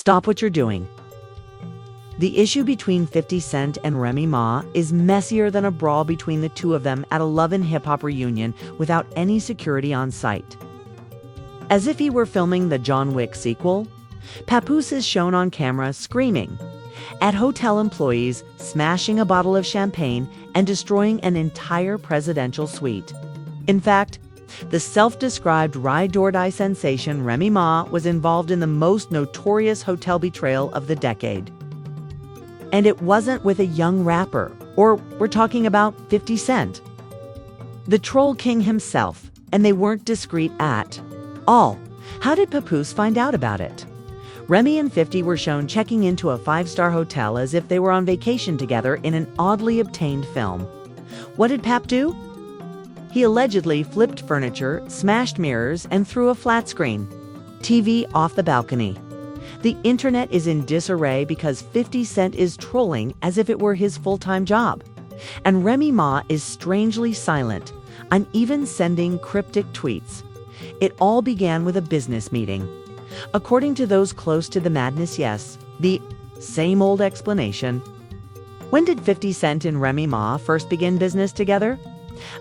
Stop what you're doing. The issue between 50 Cent and Remy Ma is messier than a brawl between the two of them at a Love and Hip Hop reunion without any security on site. As if he were filming the John Wick sequel, Papoose is shown on camera screaming at hotel employees, smashing a bottle of champagne, and destroying an entire presidential suite. In fact, the self-described ride-or-die sensation Remy Ma was involved in the most notorious hotel betrayal of the decade. And it wasn't with a young rapper, or we're talking about 50 Cent. The troll king himself, and they weren't discreet at all. How did Papoose find out about it? Remy and 50 were shown checking into a 5-star hotel as if they were on vacation together in an oddly obtained film. What did Pap do? He allegedly flipped furniture, smashed mirrors, and threw a flat screen TV off the balcony. The internet is in disarray because 50 Cent is trolling as if it were his full-time job. And Remy Ma is strangely silent, on even sending cryptic tweets. It all began with a business meeting. According to those close to the madness, yes, the same old explanation. When did 50 Cent and Remy Ma first begin business together?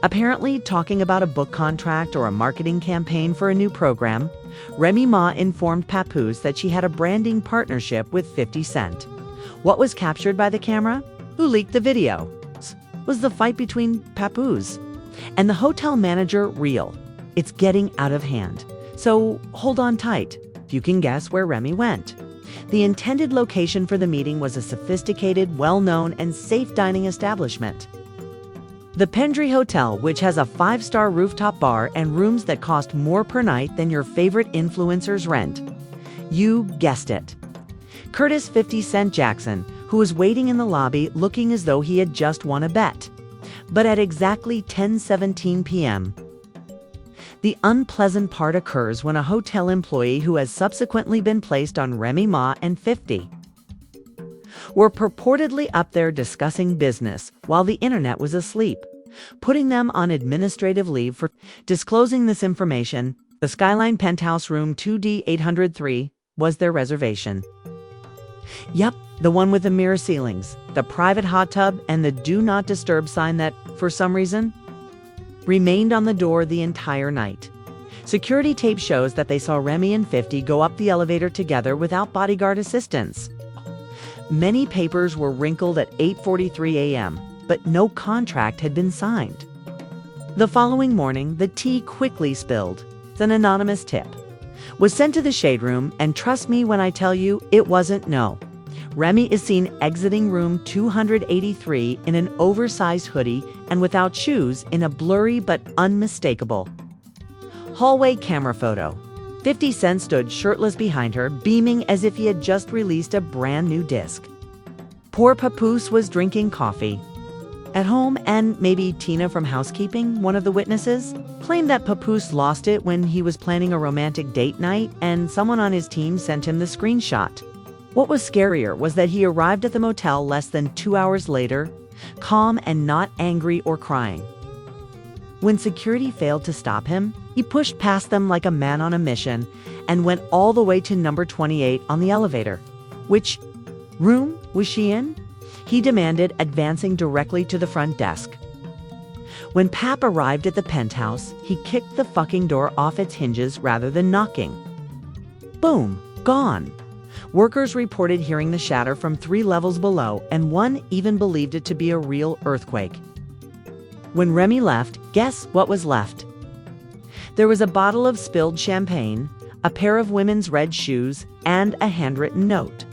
Apparently talking about a book contract or a marketing campaign for a new program, Remy Ma informed Papoose that she had a branding partnership with 50 Cent. What was captured by the camera? Who leaked the video? Was the fight between Papoose and the hotel manager real? It's getting out of hand. So hold on tight. You can guess where Remy went. The intended location for the meeting was a sophisticated, well-known, and safe dining establishment. The Pendry Hotel, which has a 5-star rooftop bar and rooms that cost more per night than your favorite influencer's rent. You guessed it. Curtis 50 Cent Jackson, who was waiting in the lobby looking as though he had just won a bet. But at exactly 10:17 p.m., the unpleasant part occurs when a hotel employee who has subsequently been placed on Remy Ma and 50 were purportedly up there discussing business while the internet was asleep, putting them on administrative leave for disclosing this information. The Skyline Penthouse Room 2D803 was their reservation. Yep, the one with the mirror ceilings, the private hot tub, and the Do Not Disturb sign that, for some reason, remained on the door the entire night. Security tape shows that they saw Remy and 50 go up the elevator together without bodyguard assistance. Many papers were wrinkled at 8:43 a.m., but no contract had been signed. The following morning, the tea quickly spilled. An anonymous tip was sent to the shade room, and trust me when I tell you, it wasn't no. Remy is seen exiting room 283 in an oversized hoodie and without shoes in a blurry but unmistakable hallway camera photo. 50 Cent stood shirtless behind her, beaming as if he had just released a brand new disc. Poor Papoose was drinking coffee at home, and maybe Tina from housekeeping, one of the witnesses, claimed that Papoose lost it when he was planning a romantic date night and someone on his team sent him the screenshot. What was scarier was that he arrived at the motel less than 2 hours later, calm and not angry or crying. When security failed to stop him, he pushed past them like a man on a mission and went all the way to number 28 on the elevator. Which room was she in? He demanded, advancing directly to the front desk. When Pap arrived at the penthouse, he kicked the fucking door off its hinges rather than knocking. Boom, gone. Workers reported hearing the shatter from 3 levels below, and one even believed it to be a real earthquake. When Remy left, guess what was left? There was a bottle of spilled champagne, a pair of women's red shoes, and a handwritten note.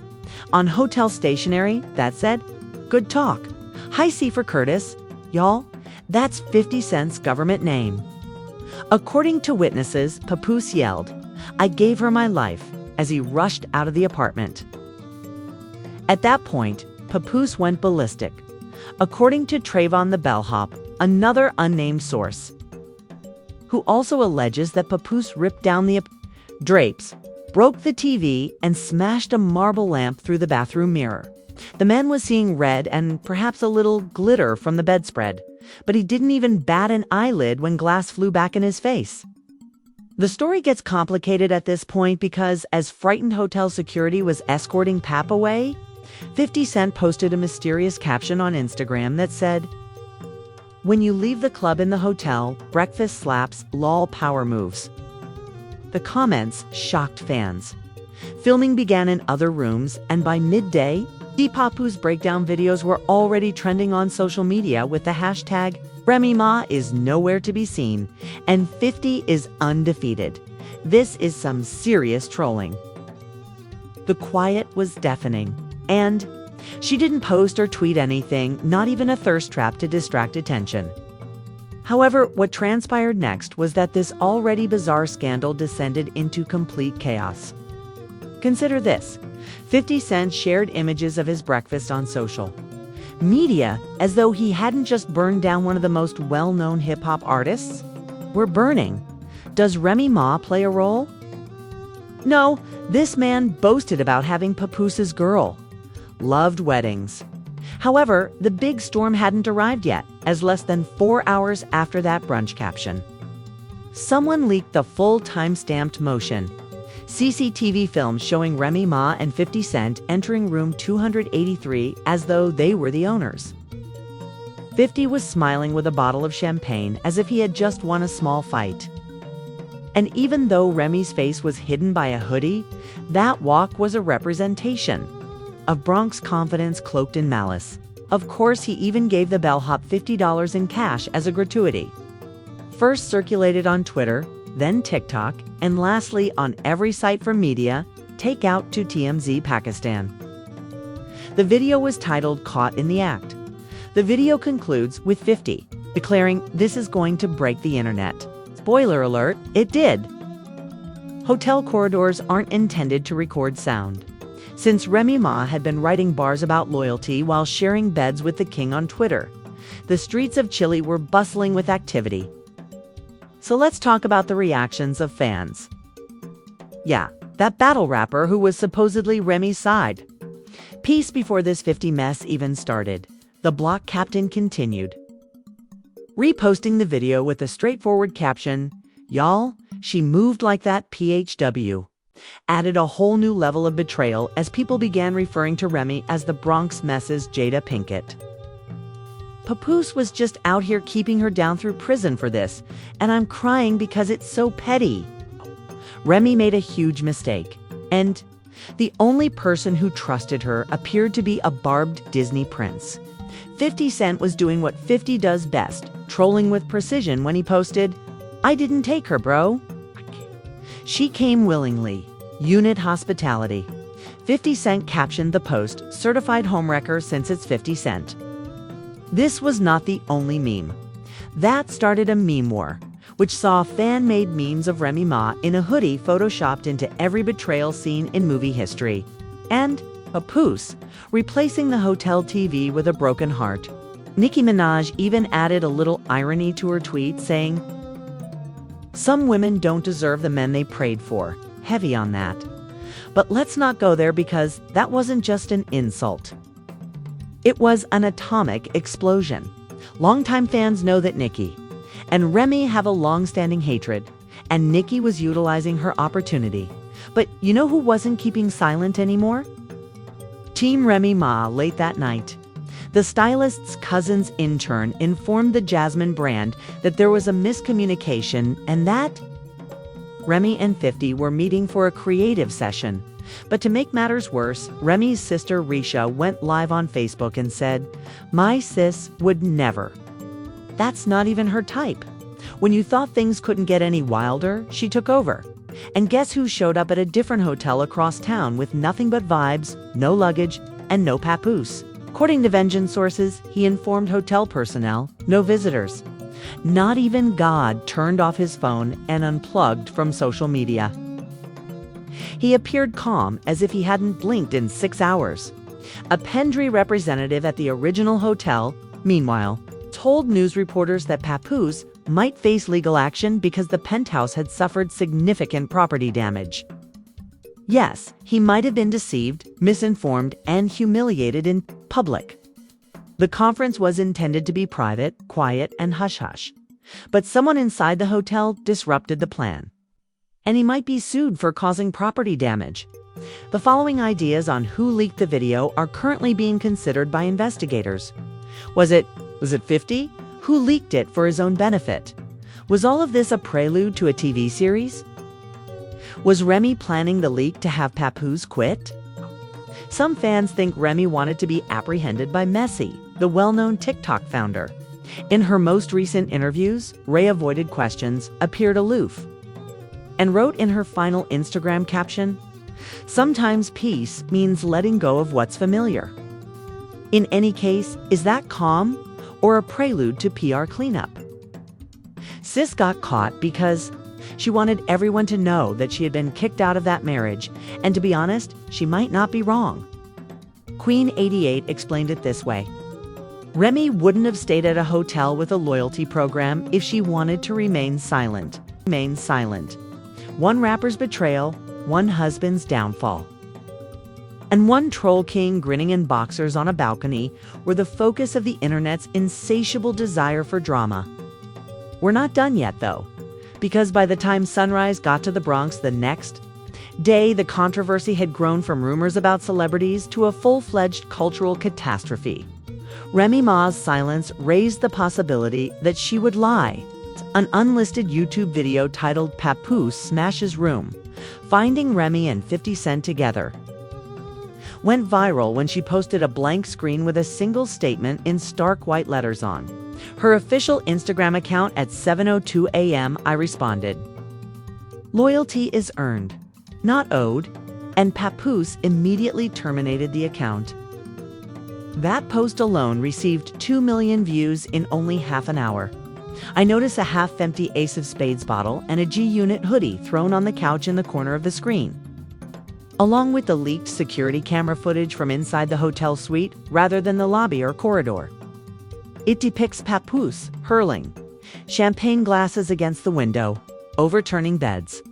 On hotel stationery that said, "Good talk. High C for Curtis. Y'all, that's 50 Cent's government name." According to witnesses, Papoose yelled, "I gave her my life," as he rushed out of the apartment. At that point, Papoose went ballistic. According to Trayvon the bellhop, another unnamed source, who also alleges that Papoose ripped down the drapes, broke the TV, and smashed a marble lamp through the bathroom mirror. The man was seeing red and perhaps a little glitter from the bedspread, but he didn't even bat an eyelid when glass flew back in his face. The story gets complicated at this point because as frightened hotel security was escorting Pap away, 50 Cent posted a mysterious caption on Instagram that said, "When you leave the club in the hotel, breakfast slaps, lol power moves." The comments shocked fans. Filming began in other rooms, and by midday, the Papoose breakdown videos were already trending on social media with the hashtag Remy Ma is nowhere to be seen, and 50 is undefeated. This is some serious trolling. The quiet was deafening, and she didn't post or tweet anything, not even a thirst trap to distract attention. However, what transpired next was that this already bizarre scandal descended into complete chaos. Consider this: 50 Cent shared images of his breakfast on social media as though he hadn't just burned down one of the most well-known hip-hop artists. We're burning. Does Remy Ma play a role? No, this man boasted about having Papoose's girl. Loved weddings. However, the big storm hadn't arrived yet, as less than 4 hours after that brunch caption, someone leaked the full time-stamped motion CCTV film showing Remy Ma and 50 Cent entering room 283 as though they were the owners. 50 was smiling with a bottle of champagne as if he had just won a small fight. And even though Remy's face was hidden by a hoodie, that walk was a representation of Bronx confidence cloaked in malice. Of course, he even gave the bellhop $50 in cash as a gratuity. First circulated on Twitter, then TikTok, and lastly on every site from media, take out to TMZ Pakistan. The video was titled "Caught in the Act." The video concludes with 50 declaring, "This is going to break the internet." Spoiler alert, it did. Hotel corridors aren't intended to record sound. Since Remy Ma had been writing bars about loyalty while sharing beds with the king on Twitter, the streets of Chile were bustling with activity. So let's talk about the reactions of fans. Yeah, that battle rapper who was supposedly Remy's side. Peace before this 50 mess even started. The block captain continued, reposting the video with a straightforward caption, "Y'all, she moved like that PHW." Added a whole new level of betrayal as people began referring to Remy as the Bronx Mess's Jada Pinkett. Papoose was just out here keeping her down through prison for this, and I'm crying because it's so petty. Remy made a huge mistake, and the only person who trusted her appeared to be a barbed Disney prince. 50 Cent was doing what 50 does best, trolling with precision when he posted, "I didn't take her, bro. She came willingly. Unit hospitality." 50 Cent captioned the post, "Certified homewrecker since it's 50 Cent." This was not the only meme. That started a meme war, which saw fan-made memes of Remy Ma in a hoodie photoshopped into every betrayal scene in movie history, and Papoose replacing the hotel TV with a broken heart. Nicki Minaj even added a little irony to her tweet, saying, "Some women don't deserve the men they prayed for." Heavy on that. But let's not go there because that wasn't just an insult. It was an atomic explosion. Longtime fans know that Nicki and Remy have a long-standing hatred, and Nicki was utilizing her opportunity. But you know who wasn't keeping silent anymore? Team Remy Ma. Late that night, the stylist's cousin's intern informed the Jasmine brand that there was a miscommunication and that Remy and 50 were meeting for a creative session. But to make matters worse, Remy's sister Risha went live on Facebook and said, "My sis would never. That's not even her type." When you thought things couldn't get any wilder, she took over. And guess who showed up at a different hotel across town with nothing but vibes, no luggage, and no Papoose? According to Vengeance sources, he informed hotel personnel, no visitors. Not even God turned off his phone and unplugged from social media. He appeared calm, as if he hadn't blinked in 6 hours. A Pendry representative at the original hotel, meanwhile, told news reporters that Papoose might face legal action because the penthouse had suffered significant property damage. Yes, he might have been deceived, misinformed, and humiliated in public. The conference was intended to be private, quiet, and hush-hush. But someone inside the hotel disrupted the plan. and he might be sued for causing property damage. The following ideas on who leaked the video are currently being considered by investigators. Was it 50? Who leaked it for his own benefit? Was all of this a prelude to a TV series? Was Remy planning the leak to have Papoose quit? Some fans think Remy wanted to be apprehended by Messi, the well-known TikTok founder. In her most recent interviews, Ray avoided questions, appeared aloof, and wrote in her final Instagram caption, "Sometimes peace means letting go of what's familiar." In any case, is that calm or a prelude to PR cleanup? Sis got caught because she wanted everyone to know that she had been kicked out of that marriage, and to be honest, she might not be wrong. Queen88 explained it this way. Remy wouldn't have stayed at a hotel with a loyalty program if she wanted to remain silent. One rapper's betrayal, one husband's downfall, and one troll king grinning in boxers on a balcony were the focus of the internet's insatiable desire for drama. We're not done yet, though, because by the time Sunrise got to the Bronx the next day, the controversy had grown from rumors about celebrities to a full-fledged cultural catastrophe. Remy Ma's silence raised the possibility that she would lie. An unlisted YouTube video titled Papoose Smashes Room, finding Remy and 50 Cent together, went viral when she posted a blank screen with a single statement in stark white letters on her official Instagram account at 7:02 a.m. I responded, "Loyalty is earned, not owed," and Papoose immediately terminated the account. That post alone received 2 million views in only half an hour. I notice a half-empty Ace of Spades bottle and a G-Unit hoodie thrown on the couch in the corner of the screen, along with the leaked security camera footage from inside the hotel suite rather than the lobby or corridor. It depicts Papoose hurling champagne glasses against the window, overturning beds,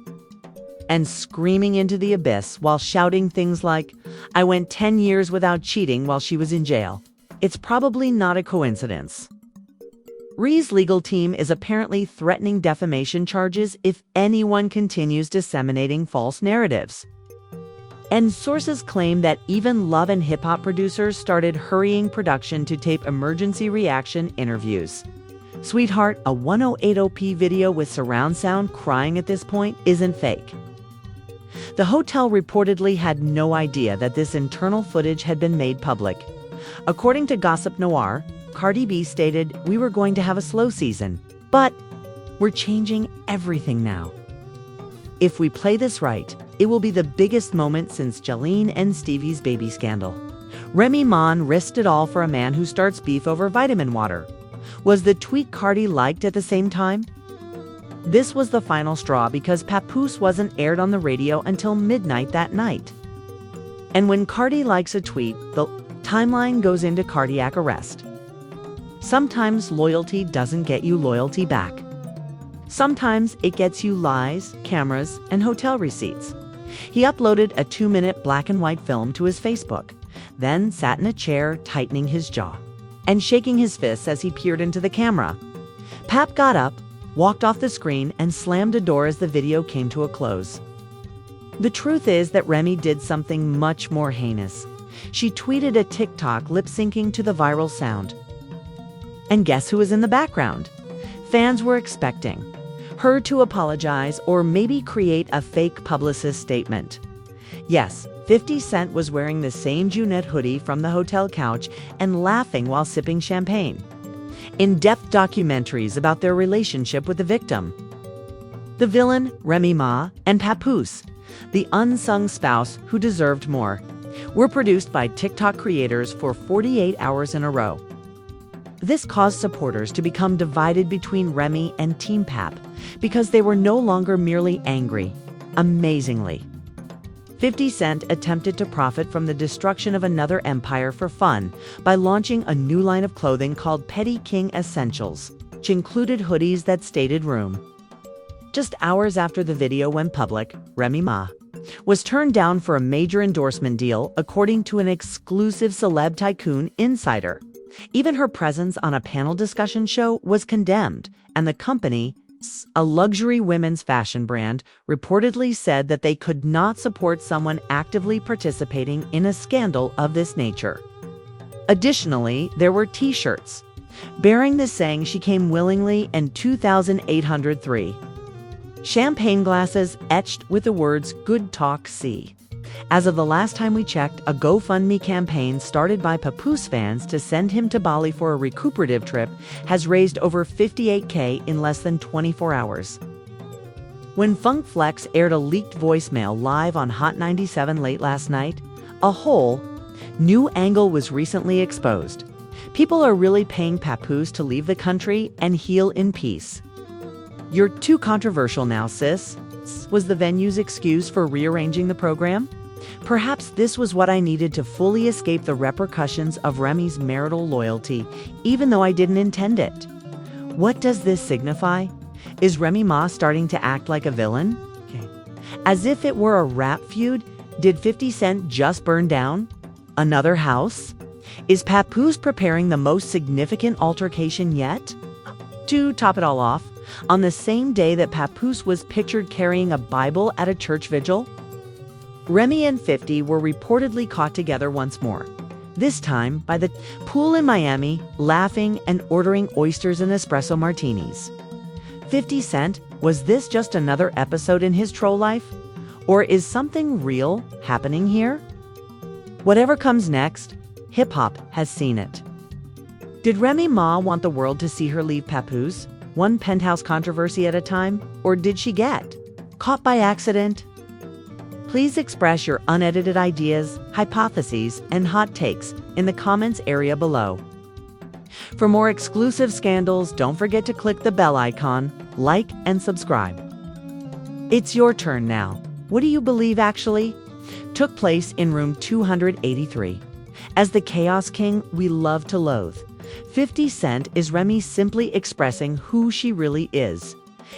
and screaming into the abyss while shouting things like, "I went 10 years without cheating while she was in jail." It's probably not a coincidence. Ree's legal team is apparently threatening defamation charges if anyone continues disseminating false narratives. And sources claim that even Love and Hip Hop producers started hurrying production to tape emergency reaction interviews. Sweetheart, a 1080p video with surround sound crying at this point isn't fake. The hotel reportedly had no idea that this internal footage had been made public. According to Gossip Noir, Cardi B stated, "We were going to have a slow season, but we're changing everything now. If we play this right, it will be the biggest moment since Jolene and Stevie's baby scandal." Remy Ma risked it all for a man who starts beef over vitamin water. Was the tweet Cardi liked at the same time? This was the final straw because Papoose wasn't aired on the radio until midnight that night. And when Cardi likes a tweet, the timeline goes into cardiac arrest. Sometimes loyalty doesn't get you loyalty back. Sometimes it gets you lies, cameras, and hotel receipts. He uploaded a 2-minute black and white film to his Facebook, then sat in a chair tightening his jaw and shaking his fists as he peered into the camera. Pap got up, walked off the screen, and slammed a door as the video came to a close. The truth is that Remy did something much more heinous. She tweeted a TikTok lip-syncing to the viral sound. And guess who was in the background? Fans were expecting her to apologize or maybe create a fake publicist statement. Yes, 50 Cent was wearing the same G-Unit hoodie from the hotel couch and laughing while sipping champagne. In-depth documentaries about their relationship with the victim, the villain, Remy Ma, and Papoose, the unsung spouse who deserved more, were produced by TikTok creators for 48 hours in a row. This caused supporters to become divided between Remy and Team Pap because they were no longer merely angry. Amazingly, 50 Cent attempted to profit from the destruction of another empire for fun by launching a new line of clothing called Petty King Essentials, which included hoodies that stated room. Just hours after the video went public, Remy Ma was turned down for a major endorsement deal, according to an exclusive celeb tycoon insider. Even her presence on a panel discussion show was condemned, and the company a luxury women's fashion brand, reportedly said that they could not support someone actively participating in a scandal of this nature. Additionally, there were t-shirts bearing the saying "She came willingly" and 2,803. Champagne glasses etched with the words "Good Talk C." As of the last time we checked, a GoFundMe campaign started by Papoose fans to send him to Bali for a recuperative trip has raised over $58K in less than 24 hours. When Funk Flex aired a leaked voicemail live on Hot 97 late last night, a whole new angle was recently exposed. People are really paying Papoose to leave the country and heal in peace. "You're too controversial now, sis," was the venue's excuse for rearranging the program. Perhaps this was what I needed to fully escape the repercussions of Remy's marital loyalty, even though I didn't intend it. What does this signify? Is Remy Ma starting to act like a villain? As if it were a rap feud, did 50 Cent just burn down another house? Is Papoose preparing the most significant altercation yet? To top it all off, on the same day that Papoose was pictured carrying a Bible at a church vigil, Remy and 50 were reportedly caught together once more, this time by the pool in Miami, laughing and ordering oysters and espresso martinis. 50 Cent, was this just another episode in his troll life? Or is something real happening here? Whatever comes next, hip-hop has seen it. Did Remy Ma want the world to see her leave Papoose, one penthouse controversy at a time? Or did she get caught by accident? Please express your unedited ideas, hypotheses, and hot takes in the comments area below. For more exclusive scandals, don't forget to click the bell icon, like, and subscribe. It's your turn now. What do you believe actually took place in room 283? As the Chaos King we love to loathe, 50 Cent, is Remy simply expressing who she really is?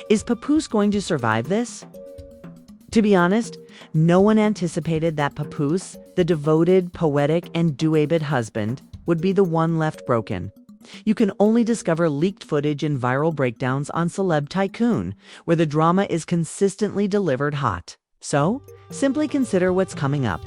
Is Papoose going to survive this? To be honest, no one anticipated that Papoose, the devoted, poetic, and doable husband, would be the one left broken. You can only discover leaked footage and viral breakdowns on Celeb Tycoon, where the drama is consistently delivered hot. So, simply consider what's coming up.